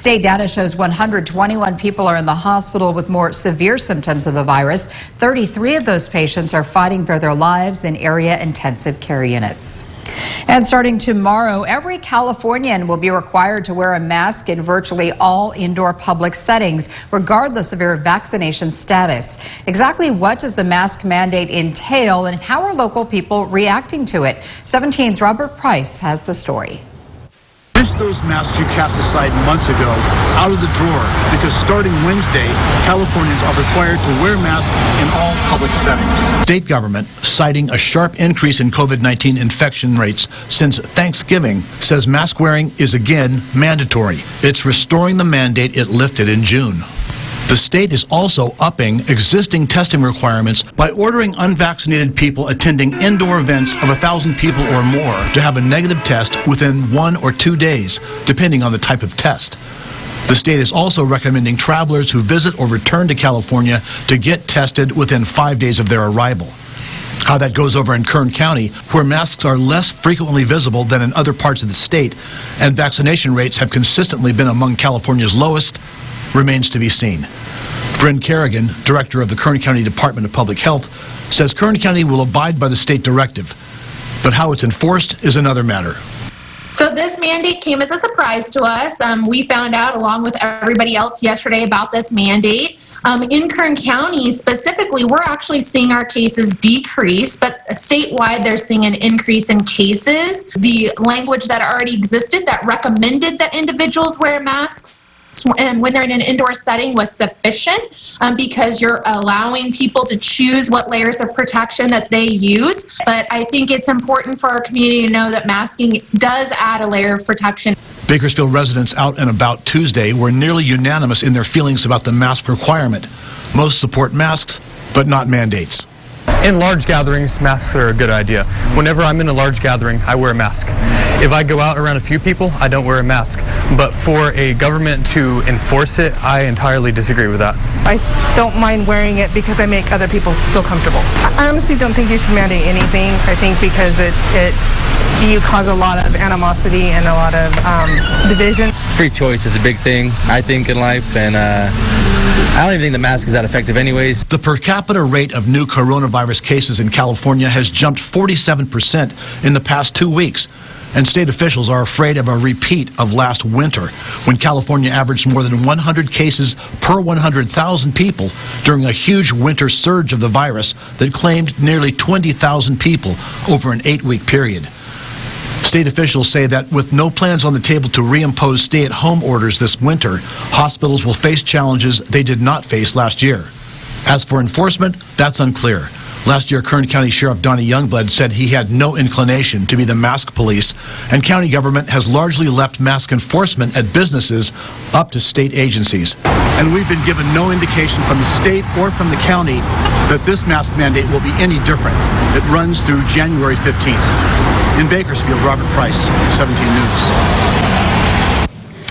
State data shows 121 people are in the hospital with more severe symptoms of the virus. 33 of those patients are fighting for their lives in area intensive care units. And starting tomorrow, every Californian will be required to wear a mask in virtually all indoor public settings, regardless of your vaccination status. Exactly what does the mask mandate entail, and how are local people reacting to it? 17's Robert Price has the story. Push those masks you cast aside months ago out of the drawer, because starting Wednesday, Californians are required to wear masks in all public settings. State government, citing a sharp increase in COVID-19 infection rates since Thanksgiving, says mask wearing is again mandatory. It's restoring the mandate it lifted in June. The state is also upping existing testing requirements by ordering unvaccinated people attending indoor events of 1,000 people or more to have a negative test within 1 or 2 days, depending on the type of test. The state is also recommending travelers who visit or return to California to get tested within 5 days of their arrival. How that goes over in Kern County, where masks are less frequently visible than in other parts of the state, and vaccination rates have consistently been among California's lowest, remains to be seen. Bryn Kerrigan, director of the Kern County Department of Public Health, says Kern County will abide by the state directive, but how it's enforced is another matter. So this mandate came as a surprise to us. We found out along with everybody else yesterday about this mandate. In Kern County specifically, we're actually seeing our cases decrease, but statewide they're seeing an increase in cases. The language that already existed that recommended that individuals wear masks and when they're in an indoor setting was sufficient, because you're allowing people to choose what layers of protection that they use. But I think it's important for our community to know that masking does add a layer of protection. Bakersfield residents out and about Tuesday were nearly unanimous in their feelings about the mask requirement. Most support masks, but not mandates. In large gatherings, masks are a good idea. Whenever I'm in a large gathering, I wear a mask. If I go out around a few people, I don't wear a mask. But for a government to enforce it, I entirely disagree with that. I don't mind wearing it because I make other people feel comfortable. I honestly don't think you should mandate anything. I think because you cause a lot of animosity and a lot of division. Free choice is a big thing, I think, in life, and I don't even think the mask is that effective anyways. The per capita rate of new coronavirus cases in California has jumped 47% in the past 2 weeks, and state officials are afraid of a repeat of last winter, when California averaged more than 100 cases per 100,000 people during a huge winter surge of the virus that claimed nearly 20,000 people over an 8-week period. State officials say that with no plans on the table to reimpose stay-at-home orders this winter, hospitals will face challenges they did not face last year. As for enforcement, that's unclear. Last year, Kern County Sheriff Donnie Youngblood said he had no inclination to be the mask police, and county government has largely left mask enforcement at businesses up to state agencies. And we've been given no indication from the state or from the county that this mask mandate will be any different. It runs through January 15th. In Bakersfield, Robert Price, 17 News.